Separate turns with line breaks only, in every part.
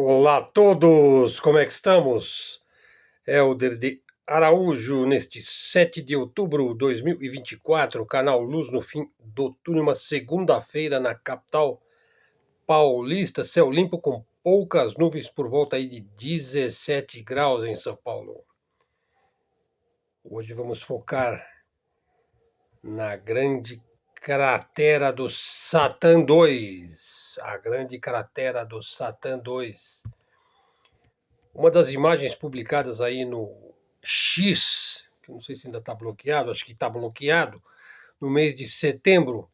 Olá a todos, como é que estamos? Helder de Araújo, neste 7 de outubro de 2024, canal Luz no Fim do Túnel, uma segunda-feira na capital paulista, céu limpo com poucas nuvens por volta aí de 17 graus em São Paulo. Hoje vamos focar na grande cratera do Satã 2, a grande cratera do Satã 2. Uma das imagens publicadas aí no X, que não sei se ainda está bloqueado, acho que está bloqueado, no mês de setembro,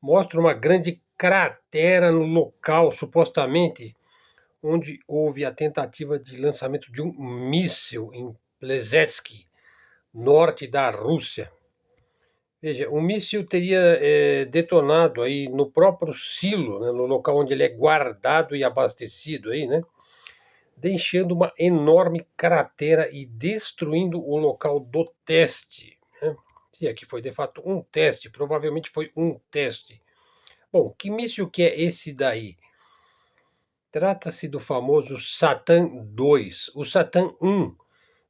mostra uma grande cratera no local, supostamente, onde houve a tentativa de lançamento de um míssil em Plesetsk, norte da Rússia. Veja, o míssil teria detonado aí no próprio silo, né, no local onde ele é guardado e abastecido aí, né? Deixando uma enorme cratera e destruindo o local do teste, né? E aqui foi de fato um teste, provavelmente foi um teste. Bom, que míssil que é esse daí? Trata-se do famoso Satã 2. O Satã 1,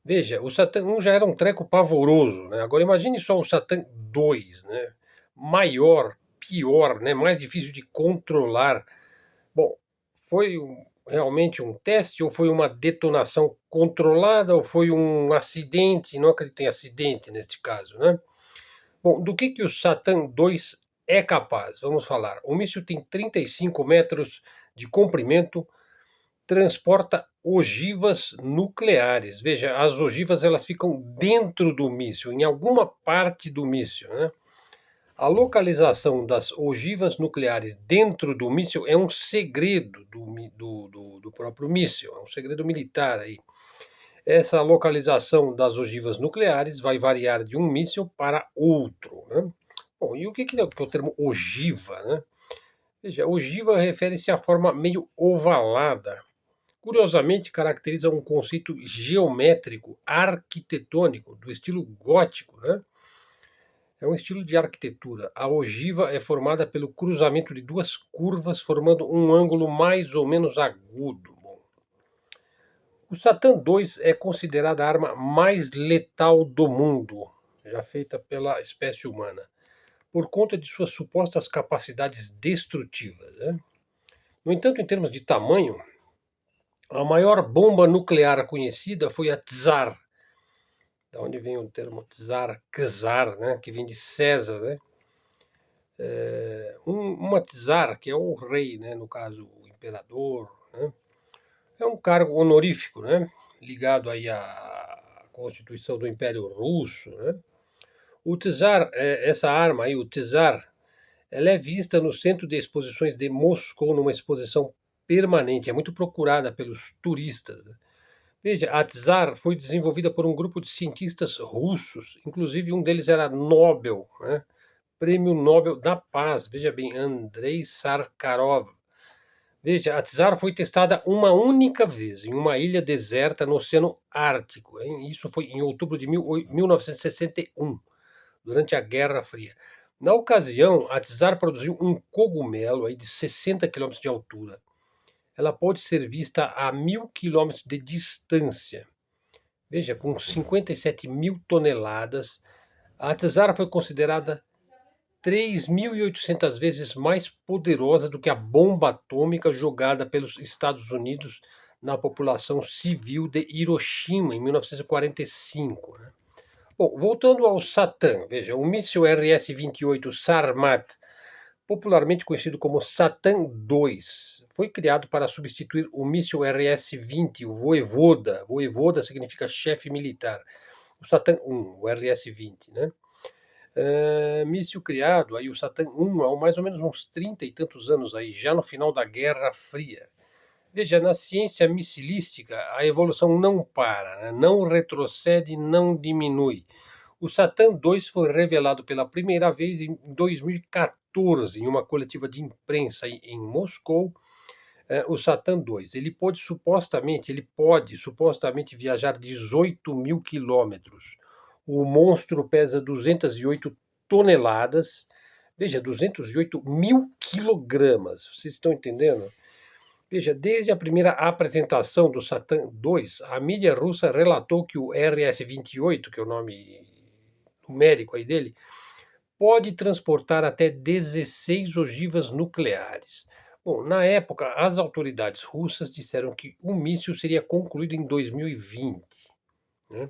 veja, o Satã 1 já era um treco pavoroso, né? Agora imagine só o Satã 2, né? Maior, pior, né? Mais difícil de controlar. Bom, foi realmente um teste ou foi uma detonação controlada ou foi um acidente? Não acredito em acidente neste caso, né? Bom, do que o Satã 2 é capaz? Vamos falar. O míssil tem 35 metros de comprimento, transporta ogivas nucleares. Veja, as ogivas elas ficam dentro do míssil, em alguma parte do míssil, né? A localização das ogivas nucleares dentro do míssil é um segredo do próprio míssil, é um segredo militar aí. Essa localização das ogivas nucleares vai variar de um míssil para outro, né? Bom, e o que é o termo ogiva, né? Veja, ogiva refere-se à forma meio ovalada. Curiosamente, caracteriza um conceito geométrico, arquitetônico, do estilo gótico, né? É um estilo de arquitetura. A ogiva é formada pelo cruzamento de duas curvas, formando um ângulo mais ou menos agudo. Bom, o Satã 2 é considerada a arma mais letal do mundo, já feita pela espécie humana, por conta de suas supostas capacidades destrutivas, né? No entanto, em termos de tamanho, a maior bomba nuclear conhecida foi a Tsar, da onde vem o termo Czar, né, que vem de César, né? Uma czar, que é o rei, né, no caso o imperador, né, é um cargo honorífico, né, ligado aí à Constituição do Império Russo, né. O czar, essa arma aí, o czar, ela é vista no Centro de Exposições de Moscou numa exposição permanente, é muito procurada pelos turistas, né. Veja, a czar foi desenvolvida por um grupo de cientistas russos, inclusive um deles era Nobel, né, Prêmio Nobel da Paz, veja bem, Andrei Sakharov. Veja, a Tsar foi testada uma única vez em uma ilha deserta no Oceano Ártico. Hein? Isso foi em outubro de 1961, durante a Guerra Fria. Na ocasião, a Tsar produziu um cogumelo aí de 60 quilômetros de altura. Ela pode ser vista a 1.000 quilômetros de distância. Veja, com 57 mil toneladas, a Tsar foi considerada 3.800 vezes mais poderosa do que a bomba atômica jogada pelos Estados Unidos na população civil de Hiroshima em 1945. Né? Bom, voltando ao Satã, veja, o míssil RS-28 Sarmat, popularmente conhecido como Satã 2, foi criado para substituir o míssil RS-20, o Voevoda. Voevoda significa chefe militar. O Satã 1, o RS-20, né? Míssil criado, aí o Satã 1, há mais ou menos uns 30 e tantos anos aí, já no final da Guerra Fria. Veja, na ciência missilística, a evolução não para, né? Não retrocede, não diminui. O Satã 2 foi revelado pela primeira vez em 2014, em uma coletiva de imprensa em Moscou. O Satã 2, ele pode supostamente viajar 18 mil quilômetros. O monstro pesa 208 toneladas. Veja, 208 mil quilogramas. Vocês estão entendendo? Veja, desde a primeira apresentação do Satan 2, a mídia russa relatou que o RS-28, que é o nome numérico aí dele, pode transportar até 16 ogivas nucleares. Bom, na época, as autoridades russas disseram que o míssil seria concluído em 2020. Né?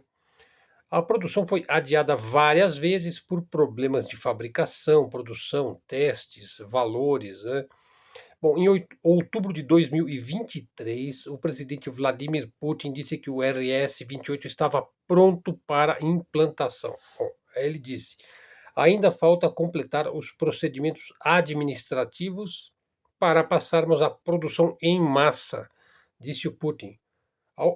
A produção foi adiada várias vezes por problemas de fabricação, produção, testes, valores. Né? Bom, em outubro de 2023, o presidente Vladimir Putin disse que o RS-28 estava pronto para implantação. Bom, aí ele disse: ainda falta completar os procedimentos administrativos para passarmos à produção em massa, disse o Putin.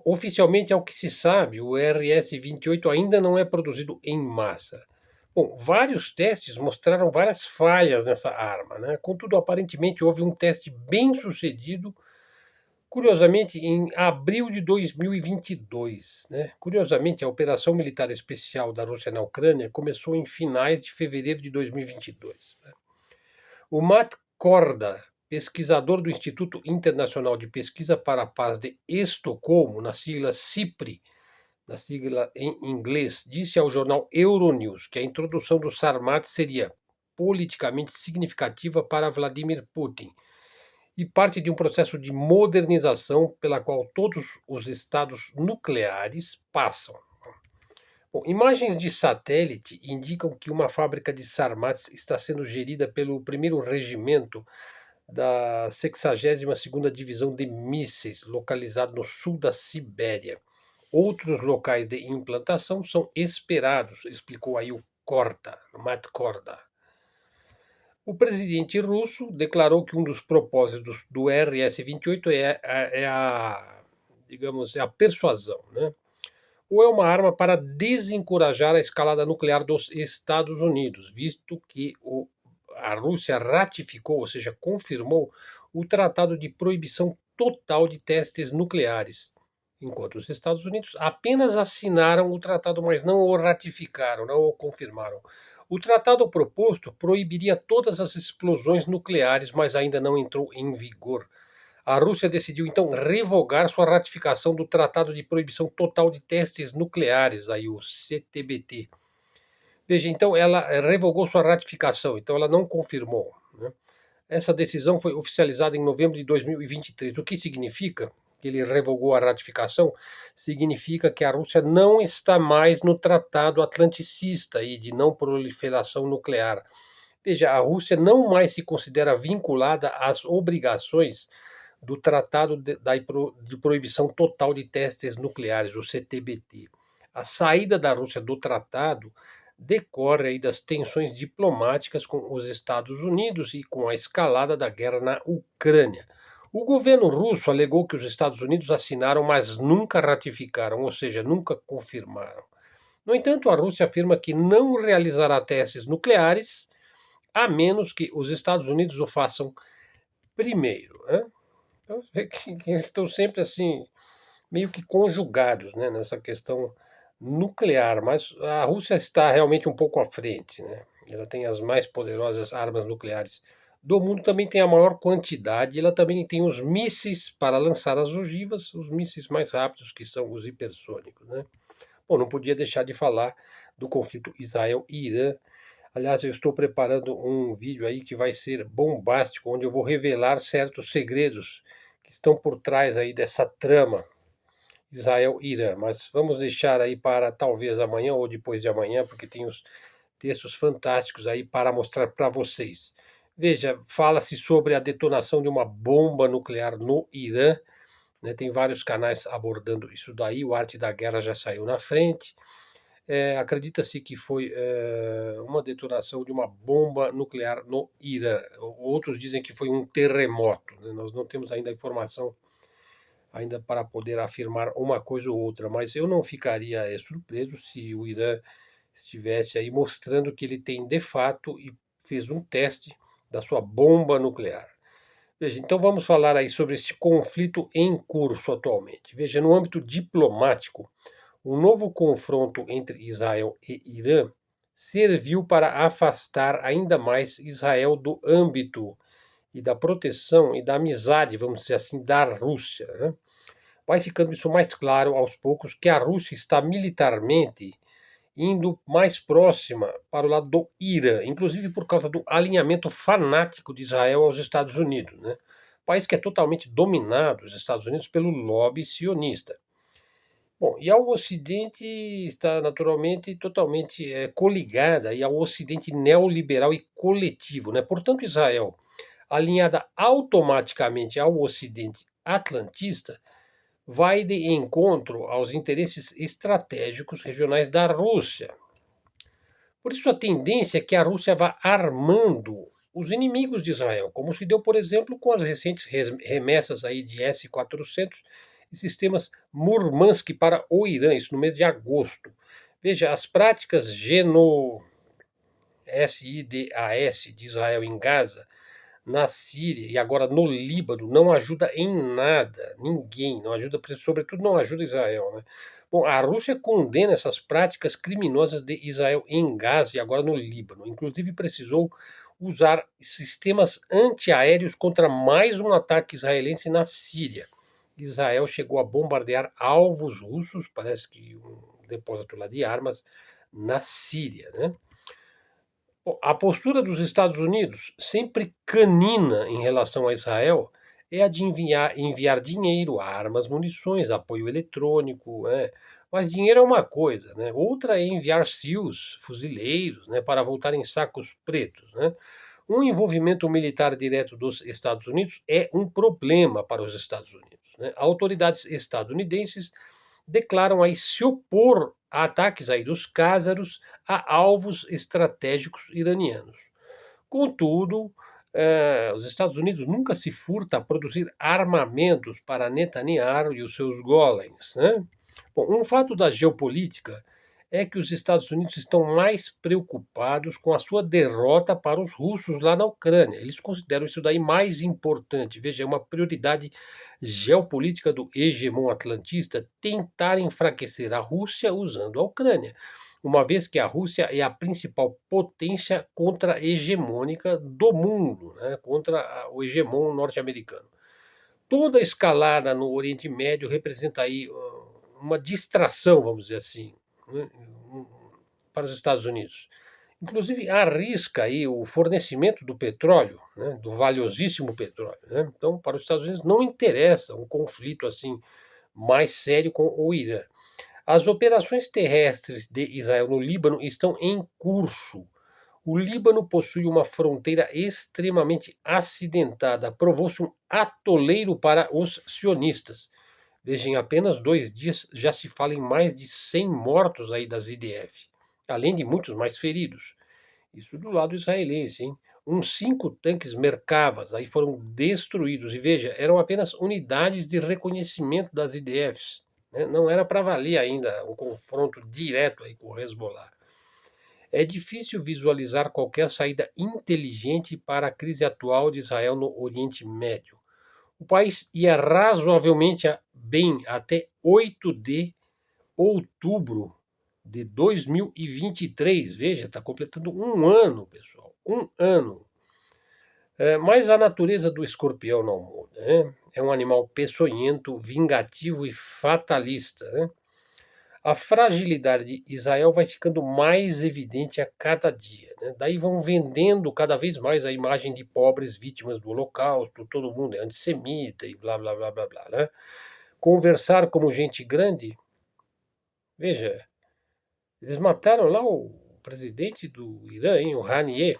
Oficialmente, ao que se sabe, o RS-28 ainda não é produzido em massa. Bom, vários testes mostraram várias falhas nessa arma, né? Contudo, aparentemente houve um teste bem sucedido, curiosamente, em abril de 2022. Né? Curiosamente, a Operação Militar Especial da Rússia na Ucrânia começou em finais de fevereiro de 2022. Né? O Matt Korda, pesquisador do Instituto Internacional de Pesquisa para a Paz de Estocolmo, na sigla CIPRI, na sigla em inglês, disse ao jornal Euronews que a introdução do Sarmat seria politicamente significativa para Vladimir Putin e parte de um processo de modernização pela qual todos os estados nucleares passam. Bom, imagens de satélite indicam que uma fábrica de Sarmats está sendo gerida pelo 1º Regimento da 62ª Divisão de Mísseis, localizado no sul da Sibéria. Outros locais de implantação são esperados, explicou aí o Matt Korda. O presidente russo declarou que um dos propósitos do RS-28 digamos, a persuasão, né? Ou é uma arma para desencorajar a escalada nuclear dos Estados Unidos, visto que a Rússia ratificou, ou seja, confirmou, o Tratado de Proibição Total de Testes Nucleares, enquanto os Estados Unidos apenas assinaram o tratado, mas não o ratificaram, não o confirmaram. O tratado proposto proibiria todas as explosões nucleares, mas ainda não entrou em vigor. A Rússia decidiu então revogar sua ratificação do Tratado de Proibição Total de Testes Nucleares, aí o CTBT. Veja, então ela revogou sua ratificação, então ela não confirmou. Né? Essa decisão foi oficializada em novembro de 2023. O que significa que ele revogou a ratificação? Significa que a Rússia não está mais no Tratado Atlanticista aí de não proliferação nuclear. Veja, a Rússia não mais se considera vinculada às obrigações do Tratado de Proibição Total de Testes Nucleares, o CTBT. A saída da Rússia do tratado decorre aí das tensões diplomáticas com os Estados Unidos e com a escalada da guerra na Ucrânia. O governo russo alegou que os Estados Unidos assinaram, mas nunca ratificaram, ou seja, nunca confirmaram. No entanto, a Rússia afirma que não realizará testes nucleares, a menos que os Estados Unidos o façam primeiro. Né? Então, que eles estão sempre assim, meio que conjugados, né, nessa questão nuclear, mas a Rússia está realmente um pouco à frente, né? Ela tem as mais poderosas armas nucleares do mundo, também tem a maior quantidade, ela também tem os mísseis para lançar as ogivas, os mísseis mais rápidos, que são os hipersônicos, né? Bom, não podia deixar de falar do conflito Israel e Irã. Aliás, eu estou preparando um vídeo aí que vai ser bombástico, onde eu vou revelar certos segredos que estão por trás aí dessa trama Israel-Irã. Mas vamos deixar aí para talvez amanhã ou depois de amanhã, porque tem os textos fantásticos aí para mostrar para vocês. Veja, fala-se sobre a detonação de uma bomba nuclear no Irã, né? Tem vários canais abordando isso daí, o Arte da Guerra já saiu na frente. Acredita-se que foi uma detonação de uma bomba nuclear no Irã. Outros dizem que foi um terremoto. Né? Nós não temos ainda informação ainda para poder afirmar uma coisa ou outra, mas eu não ficaria surpreso se o Irã estivesse aí mostrando que ele tem de fato e fez um teste da sua bomba nuclear. Veja, então vamos falar aí sobre este conflito em curso atualmente. Veja, no âmbito diplomático, um novo confronto entre Israel e Irã serviu para afastar ainda mais Israel do âmbito e da proteção e da amizade, vamos dizer assim, da Rússia, né? Vai ficando isso mais claro aos poucos que a Rússia está militarmente indo mais próxima para o lado do Irã, inclusive por causa do alinhamento fanático de Israel aos Estados Unidos, né? País que é totalmente dominado, os Estados Unidos, pelo lobby sionista. Bom, e ao Ocidente está naturalmente totalmente coligada e ao Ocidente neoliberal e coletivo, né? Portanto, Israel, alinhada automaticamente ao Ocidente atlantista, vai de encontro aos interesses estratégicos regionais da Rússia. Por isso, a tendência é que a Rússia vá armando os inimigos de Israel, como se deu, por exemplo, com as recentes remessas aí de S-400 e sistemas Murmansk para o Irã, isso no mês de agosto. Veja, as práticas SIDAS de Israel em Gaza, na Síria e agora no Líbano não ajuda em nada, ninguém, não ajuda, sobretudo não ajuda Israel, né? Bom, a Rússia condena essas práticas criminosas de Israel em Gaza e agora no Líbano. Inclusive precisou usar sistemas antiaéreos contra mais um ataque israelense na Síria. Israel chegou a bombardear alvos russos, parece que um depósito lá de armas, na Síria, né? A postura dos Estados Unidos, sempre canina em relação a Israel, é a de enviar dinheiro, armas, munições, apoio eletrônico, né? Mas dinheiro é uma coisa, né? Outra é enviar SEALs, fuzileiros, né, para voltar em sacos pretos, né? Um envolvimento militar direto dos Estados Unidos é um problema para os Estados Unidos, né? Autoridades estadunidenses declaram aí se opor a ataques aí dos cázaros a alvos estratégicos iranianos. Contudo, os Estados Unidos nunca se furta a produzir armamentos para Netanyahu e os seus golems, né? Bom, um fato da geopolítica é que os Estados Unidos estão mais preocupados com a sua derrota para os russos lá na Ucrânia. Eles consideram isso daí mais importante. Veja, é uma prioridade geopolítica do hegemon atlantista tentar enfraquecer a Rússia usando a Ucrânia, uma vez que a Rússia é a principal potência contra-hegemônica do mundo, né, contra o hegemon norte-americano. Toda a escalada no Oriente Médio representa aí uma distração, vamos dizer assim, né, para os Estados Unidos. Inclusive arrisca aí o fornecimento do petróleo, né, do valiosíssimo petróleo, né? Então, para os Estados Unidos não interessa um conflito assim mais sério com o Irã. As operações terrestres de Israel no Líbano estão em curso. O Líbano possui uma fronteira extremamente acidentada, provou-se um atoleiro para os sionistas. Veja, em apenas 2 dias já se fala em mais de 100 mortos aí das IDF, além de muitos mais feridos. Isso do lado israelense, hein? Uns 5 tanques Merkavas aí foram destruídos. E veja, eram apenas unidades de reconhecimento das IDFs, né? Não era para valer ainda um confronto direto aí com o Hezbollah. É difícil visualizar qualquer saída inteligente para a crise atual de Israel no Oriente Médio. O país ia razoavelmente bem até 8 de outubro de 2023. Veja, está completando um ano, pessoal. Um ano. Mas a natureza do escorpião não muda, né? É um animal peçonhento, vingativo e fatalista, né? A fragilidade de Israel vai ficando mais evidente a cada dia, né? Daí vão vendendo cada vez mais a imagem de pobres vítimas do Holocausto, todo mundo é antissemita e blá, blá, blá, blá, blá, né? Conversar como gente grande, veja, eles mataram lá o presidente do Irã, hein, o Ranier,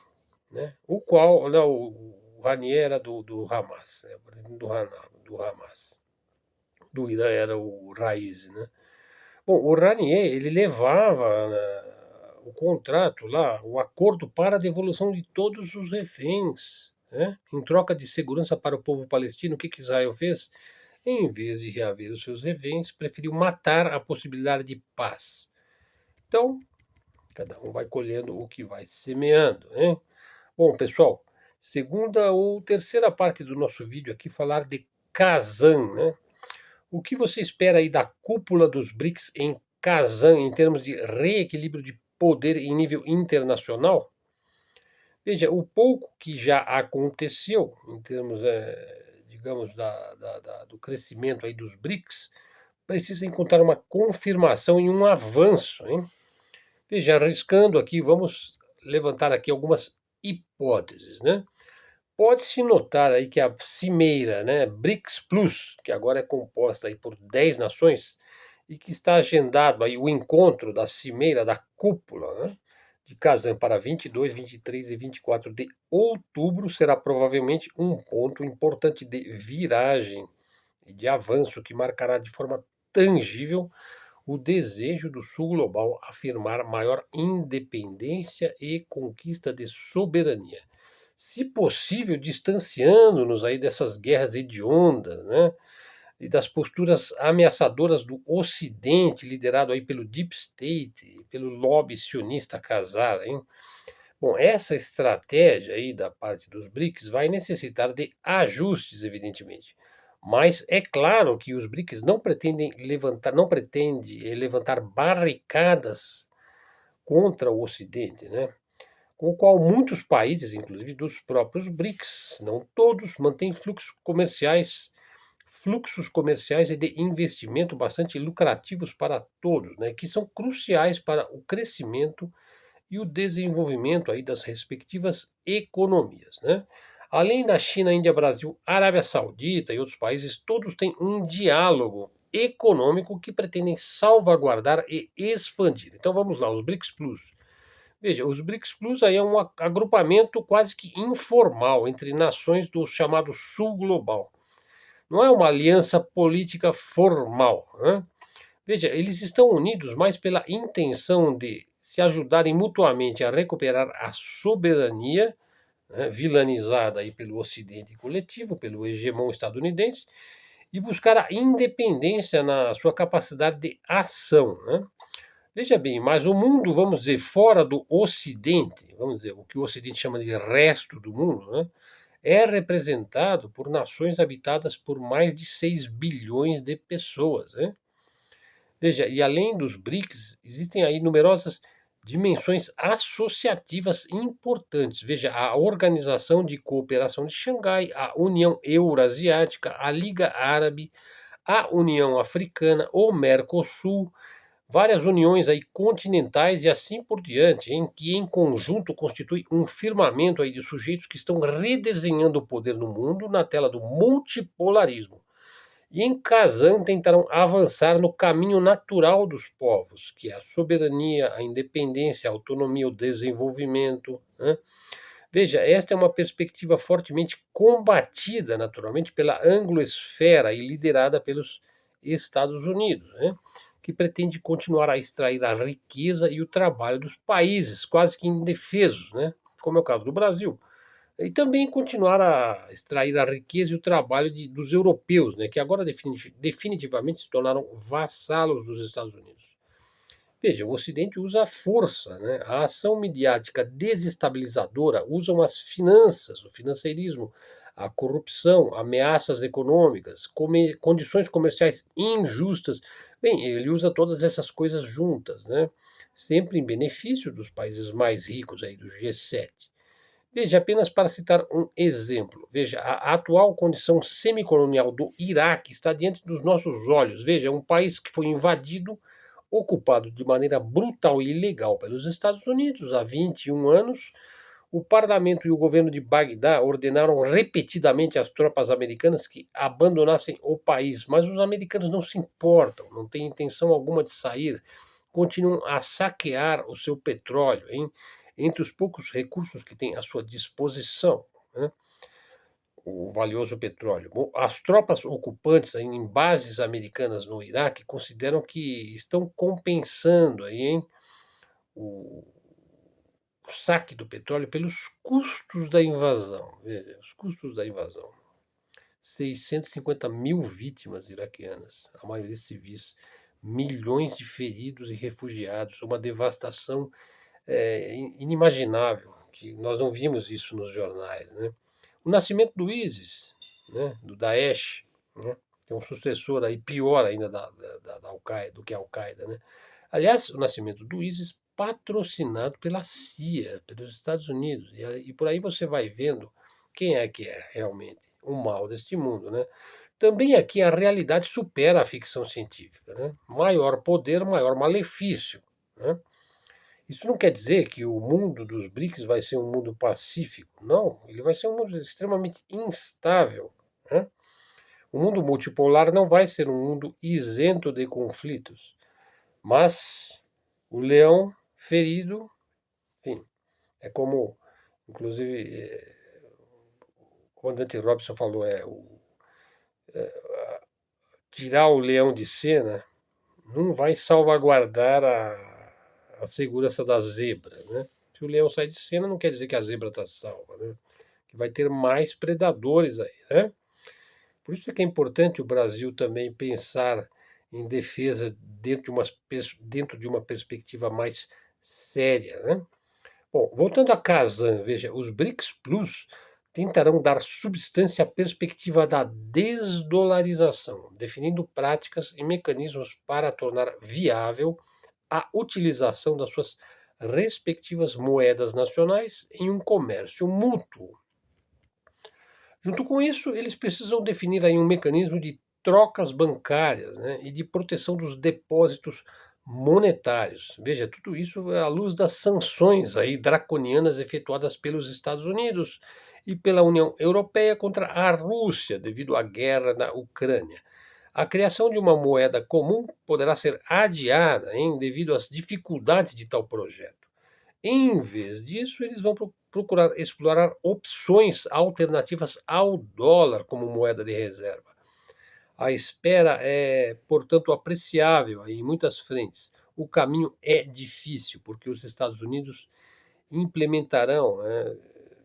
né? O qual, não, o Ranier era do Hamas, né? O presidente do Hamas. Do Irã era o Raisi, né? Bom, o Ranier, ele levava o contrato lá, o acordo para a devolução de todos os reféns, né? Em troca de segurança para o povo palestino, o que Israel fez? Em vez de reaver os seus reféns, preferiu matar a possibilidade de paz. Então, cada um vai colhendo o que vai semeando, né? Bom, pessoal, segunda ou terceira parte do nosso vídeo aqui falar de Kazan, né? O que você espera aí da cúpula dos BRICS em Kazan em termos de reequilíbrio de poder em nível internacional? Veja, o pouco que já aconteceu em termos, digamos, do crescimento aí dos BRICS, precisa encontrar uma confirmação e um avanço, hein? Veja, arriscando aqui, vamos levantar aqui algumas hipóteses, né? Pode-se notar aí que a cimeira, né, BRICS Plus, que agora é composta aí por 10 nações, e que está agendado aí o encontro da cimeira, da cúpula, né, de Kazan para 22, 23 e 24 de outubro, será provavelmente um ponto importante de viragem e de avanço que marcará de forma tangível o desejo do Sul Global afirmar maior independência e conquista de soberania, se possível, distanciando-nos aí dessas guerras hediondas, né? E das posturas ameaçadoras do Ocidente, liderado aí pelo Deep State, pelo lobby sionista casar, hein? Bom, essa estratégia aí da parte dos BRICS vai necessitar de ajustes, evidentemente. Mas é claro que os BRICS não pretende levantar barricadas contra o Ocidente, né? Com o qual muitos países, inclusive dos próprios BRICS, não todos, mantêm fluxos comerciais e de investimento bastante lucrativos para todos, né, que são cruciais para o crescimento e o desenvolvimento aí das respectivas economias, né? Além da China, Índia, Brasil, Arábia Saudita e outros países, todos têm um diálogo econômico que pretendem salvaguardar e expandir. Então vamos lá, os BRICS Plus. Veja, os BRICS Plus aí é um agrupamento quase que informal entre nações do chamado Sul Global. Não é uma aliança política formal, né? Veja, eles estão unidos mais pela intenção de se ajudarem mutuamente a recuperar a soberania, né, vilanizada aí pelo Ocidente coletivo, pelo hegemon estadunidense, e buscar a independência na sua capacidade de ação, né? Veja bem, mas o mundo, vamos dizer, fora do Ocidente, vamos dizer, o que o Ocidente chama de resto do mundo, né, é representado por nações habitadas por mais de 6 bilhões de pessoas, né? Veja, e além dos BRICS, existem aí numerosas dimensões associativas importantes. Veja, a Organização de Cooperação de Xangai, a União Eurasiática, a Liga Árabe, a União Africana, o Mercosul, várias uniões aí continentais e assim por diante, em que em conjunto constitui um firmamento aí de sujeitos que estão redesenhando o poder no mundo na tela do multipolarismo. E em Kazan tentarão avançar no caminho natural dos povos, que é a soberania, a independência, a autonomia, o desenvolvimento, né? Veja, esta é uma perspectiva fortemente combatida, naturalmente, pela anglo-esfera e liderada pelos Estados Unidos, né? Que pretende continuar a extrair a riqueza e o trabalho dos países quase que indefesos, né? Como é o caso do Brasil. E também continuar a extrair a riqueza e o trabalho dos europeus, né? Que agora definitivamente se tornaram vassalos dos Estados Unidos. Veja, o Ocidente usa a força, né? A ação midiática desestabilizadora usam as finanças, o financeirismo, a corrupção, ameaças econômicas, condições comerciais injustas. Bem, ele usa todas essas coisas juntas, né? Sempre em benefício dos países mais ricos aí do G7. Veja, apenas para citar um exemplo. Veja, a atual condição semicolonial do Iraque está diante dos nossos olhos. Veja, é um país que foi invadido, ocupado de maneira brutal e ilegal pelos Estados Unidos há 21 anos. O parlamento e o governo de Bagdá ordenaram repetidamente às tropas americanas que abandonassem o país, mas os americanos não se importam, não têm intenção alguma de sair, continuam a saquear o seu petróleo, hein? Entre os poucos recursos que têm à sua disposição, né? O valioso petróleo. Bom, as tropas ocupantes em bases americanas no Iraque consideram que estão compensando aí, hein, o saque do petróleo pelos custos da invasão. Veja, os custos da invasão. 650 mil vítimas iraquianas, a maioria civis, milhões de feridos e refugiados, uma devastação inimaginável, que nós não vimos isso nos jornais, né? O nascimento do ISIS, né, do Daesh, né, que é um sucessor aí pior ainda da Al-Qaeda, do que a Al-Qaeda, né? Aliás, o nascimento do ISIS patrocinado pela CIA, pelos Estados Unidos. E por aí você vai vendo quem é que é realmente o mal deste mundo, né? Também aqui a realidade supera a ficção científica, né? Maior poder, maior malefício, né? Isso não quer dizer que o mundo dos BRICS vai ser um mundo pacífico. Não, ele vai ser um mundo extremamente instável, né? O mundo multipolar não vai ser um mundo isento de conflitos, mas o leão ferido, enfim, é como, inclusive, o comandante Robson falou, tirar o leão de cena não vai salvaguardar a segurança da zebra, né? Se o leão sai de cena, não quer dizer que a zebra está salva, né? Que vai ter mais predadores aí, né? Por isso é que é importante o Brasil também pensar em defesa dentro de uma perspectiva mais séria, né? Bom, voltando a Kazan, veja, os BRICS Plus tentarão dar substância à perspectiva da desdolarização, definindo práticas e mecanismos para tornar viável a utilização das suas respectivas moedas nacionais em um comércio mútuo. Junto com isso, eles precisam definir aí um mecanismo de trocas bancárias, né, e de proteção dos depósitos monetários. Veja, tudo isso é à luz das sanções aí draconianas efetuadas pelos Estados Unidos e pela União Europeia contra a Rússia devido à guerra na Ucrânia. A criação de uma moeda comum poderá ser adiada, hein, devido às dificuldades de tal projeto. Em vez disso, eles vão procurar explorar opções alternativas ao dólar como moeda de reserva. A espera é, portanto, apreciável em muitas frentes. O caminho é difícil, porque os Estados Unidos implementarão, né,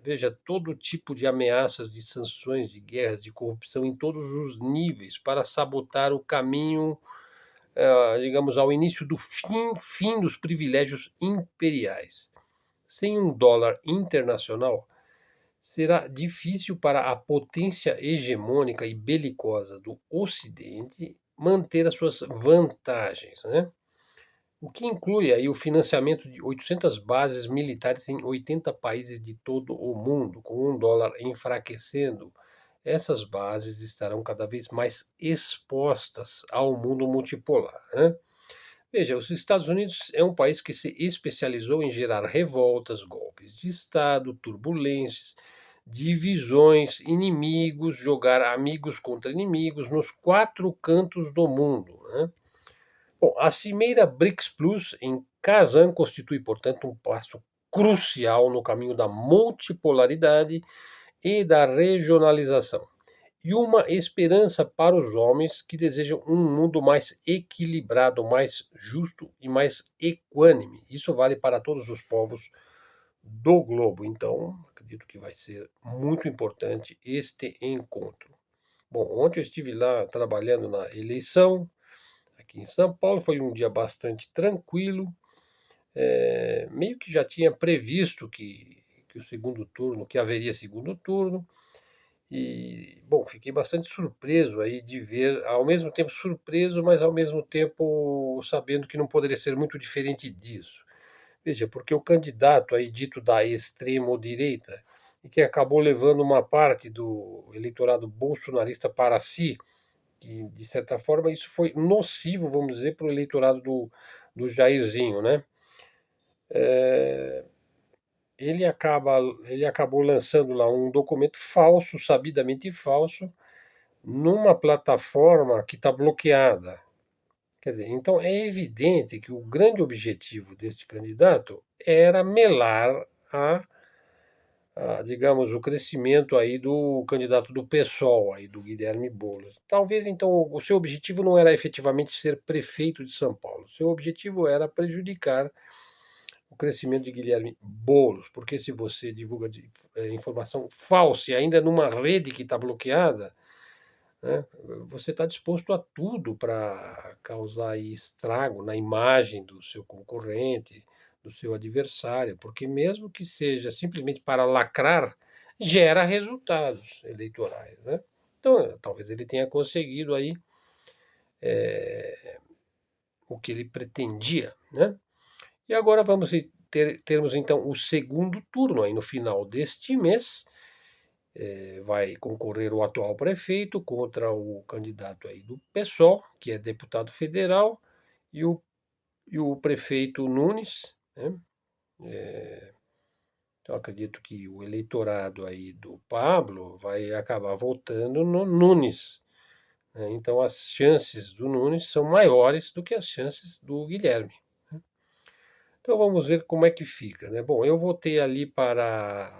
veja, todo tipo de ameaças de sanções, de guerras, de corrupção em todos os níveis para sabotar o caminho, digamos, ao início do fim dos privilégios imperiais. Sem um dólar internacional, será difícil para a potência hegemônica e belicosa do Ocidente manter as suas vantagens, né? O que inclui aí o financiamento de 800 bases militares em 80 países de todo o mundo, com um dólar enfraquecendo. Essas bases estarão cada vez mais expostas ao mundo multipolar, né? Veja, os Estados Unidos é um país que se especializou em gerar revoltas, golpes de Estado, turbulências, divisões, inimigos, jogar amigos contra inimigos nos quatro cantos do mundo, né? Bom, a Cimeira BRICS Plus em Kazan constitui, portanto, um passo crucial no caminho da multipolaridade e da regionalização e uma esperança para os homens que desejam um mundo mais equilibrado, mais justo e mais equânime. Isso vale para todos os povos do globo. Então, acredito que vai ser muito importante este encontro. Bom, ontem eu estive lá trabalhando na eleição, aqui em São Paulo. Foi um dia bastante tranquilo. Meio que já tinha previsto que o segundo turno, que haveria segundo turno. E, bom, fiquei bastante surpreso aí de ver, ao mesmo tempo surpreso, mas ao mesmo tempo sabendo que não poderia ser muito diferente disso. Veja, porque o candidato aí dito da extremo-direita, e que acabou levando uma parte do eleitorado bolsonarista para si, que de certa forma isso foi nocivo, vamos dizer, para o eleitorado do Jairzinho, né? Ele acabou lançando lá um documento falso, sabidamente falso, numa plataforma que está bloqueada. Quer dizer, então é evidente que o grande objetivo deste candidato era melar digamos, o crescimento aí do candidato do PSOL, aí do Guilherme Boulos. Talvez então o seu objetivo não era efetivamente ser prefeito de São Paulo. Seu objetivo era prejudicar o crescimento de Guilherme Boulos, porque se você divulga informação falsa e ainda numa rede que está bloqueada, né, você está disposto a tudo para causar aí estrago na imagem do seu concorrente, do seu adversário, porque mesmo que seja simplesmente para lacrar, gera resultados eleitorais, né? Então, talvez ele tenha conseguido aí o que ele pretendia, né? E agora vamos termos então o segundo turno aí no final deste mês. Vai concorrer o atual prefeito contra o candidato aí do PSOL, que é deputado federal, e o prefeito Nunes, né? Então acredito que o eleitorado aí do Pablo vai acabar votando no Nunes, né? Então as chances do Nunes são maiores do que as chances do Guilherme. Então vamos ver como é que fica, né? Bom, eu votei ali para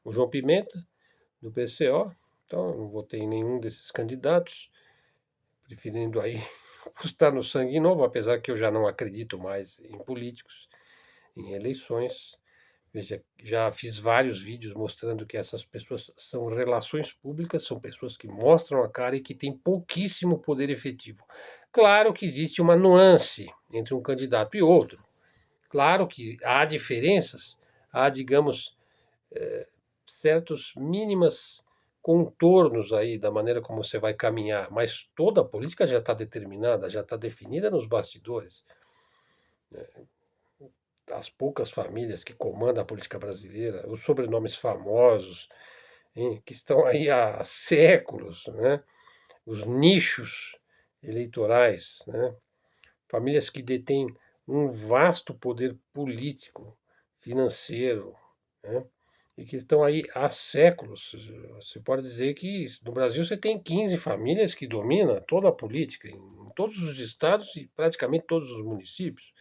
o João Pimenta, do PCO, então não votei em nenhum desses candidatos, preferindo aí custar no sangue novo, apesar que eu já não acredito mais em políticos, em eleições. Veja, já fiz vários vídeos mostrando que essas pessoas são relações públicas, são pessoas que mostram a cara e que têm pouquíssimo poder efetivo. Claro que existe uma nuance entre um candidato e outro. Claro que há diferenças, há, digamos, certos mínimas contornos aí da maneira como você vai caminhar, mas toda a política já está determinada, já está definida nos bastidores. As poucas famílias que comandam a política brasileira, os sobrenomes famosos, hein, que estão aí há séculos, né? Os nichos eleitorais, né? Famílias que detêm um vasto poder político, financeiro, né? E que estão aí há séculos. Você pode dizer que no Brasil você tem 15 famílias que dominam toda a política, em todos os estados e praticamente todos os municípios.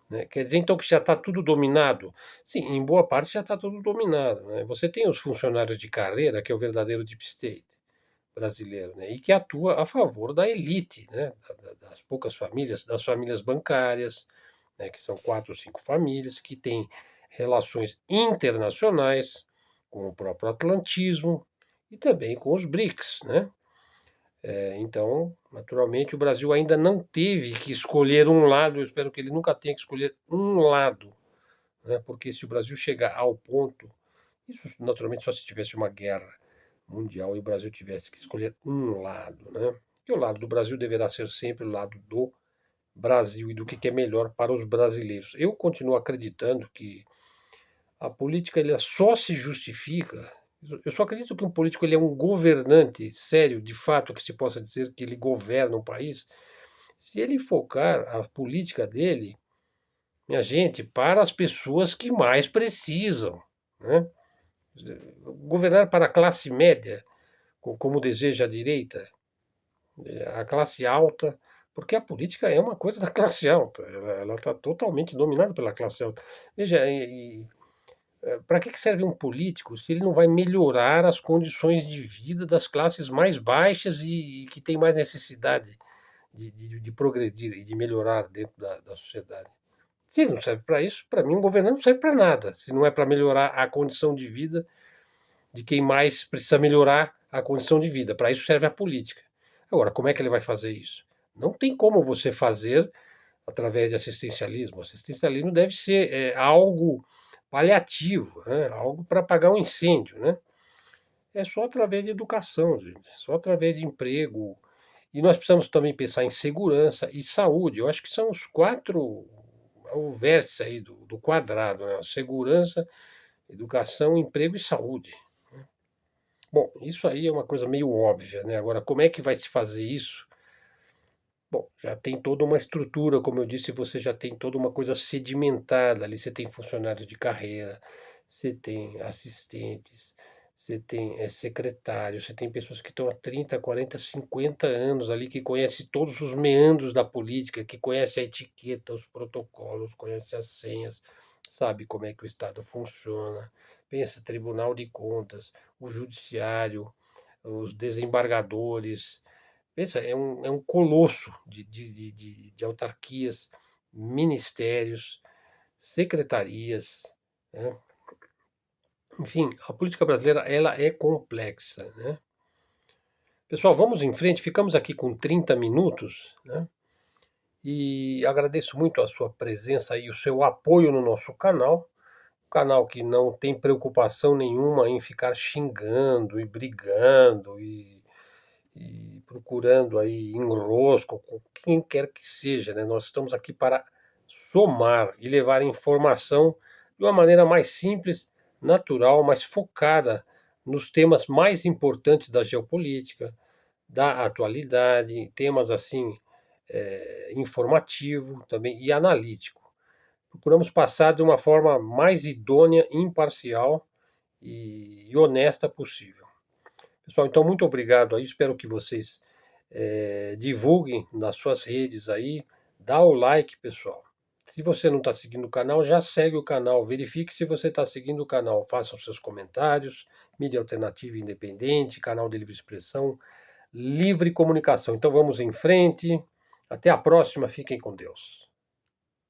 Né? Quer dizer, então, que já está tudo dominado? Sim, em boa parte já está tudo dominado. Né? Você tem os funcionários de carreira, que é o verdadeiro deep state brasileiro, né? E que atua a favor da elite, né? Das poucas famílias, das famílias bancárias, né? Que são 4 ou 5 famílias, que têm relações internacionais com o próprio atlantismo e também com os BRICS, né? Então, naturalmente, o Brasil ainda não teve que escolher um lado, eu espero que ele nunca tenha que escolher um lado, né? Porque se o Brasil chegar ao ponto, isso naturalmente só se tivesse uma guerra mundial e o Brasil tivesse que escolher um lado, né? E o lado do Brasil deverá ser sempre o lado do Brasil e do que é melhor para os brasileiros. Eu continuo acreditando que a política ele só se justifica. Eu só acredito que um político ele é um governante sério, de fato, que se possa dizer que ele governa um país, se ele focar a política dele, minha gente, para as pessoas que mais precisam, né? Governar para a classe média, como deseja a direita, a classe alta, porque a política é uma coisa da classe alta, ela está totalmente dominada pela classe alta. Veja, para que serve um político se ele não vai melhorar as condições de vida das classes mais baixas e que têm mais necessidade de progredir e de melhorar dentro da sociedade? Se não serve para isso, para mim um governante não serve para nada, se não é para melhorar a condição de vida de quem mais precisa melhorar a condição de vida. Para isso serve a política. Agora, como é que ele vai fazer isso? Não tem como você fazer através de assistencialismo. O assistencialismo deve ser algo paliativo, né? Algo para apagar um incêndio, né? É só através de educação, gente. Só através de emprego. E nós precisamos também pensar em segurança e saúde. Eu acho que são os quatro, o vértice aí do quadrado, né? Segurança, educação, emprego e saúde. Bom, isso aí é uma coisa meio óbvia, né? Agora, como é que vai se fazer isso? Bom, já tem toda uma estrutura, como eu disse, você já tem toda uma coisa sedimentada ali. Você tem funcionários de carreira, você tem assistentes, você tem secretários, você tem pessoas que estão há 30, 40, 50 anos ali, que conhecem todos os meandros da política, que conhecem a etiqueta, os protocolos, conhecem as senhas, sabe como é que o Estado funciona. Pensa, Tribunal de Contas, o Judiciário, os desembargadores. Pensa, é um colosso de autarquias, ministérios, secretarias, né? Enfim, a política brasileira ela é complexa, né? Pessoal, vamos em frente. Ficamos aqui com 30 minutos, né? E agradeço muito a sua presença e o seu apoio no nosso canal. Um canal que não tem preocupação nenhuma em ficar xingando e brigando e procurando aí enrosco com quem quer que seja, né? Nós estamos aqui para somar e levar informação de uma maneira mais simples, natural, mais focada nos temas mais importantes da geopolítica, da atualidade, temas assim, informativo também e analítico. Procuramos passar de uma forma mais idônea, imparcial e honesta possível. Pessoal, então muito obrigado aí, espero que vocês divulguem nas suas redes aí, dá o like, pessoal. Se você não está seguindo o canal, já segue o canal, verifique se você está seguindo o canal, faça os seus comentários, mídia alternativa independente, canal de livre expressão, livre comunicação. Então vamos em frente, até a próxima, fiquem com Deus.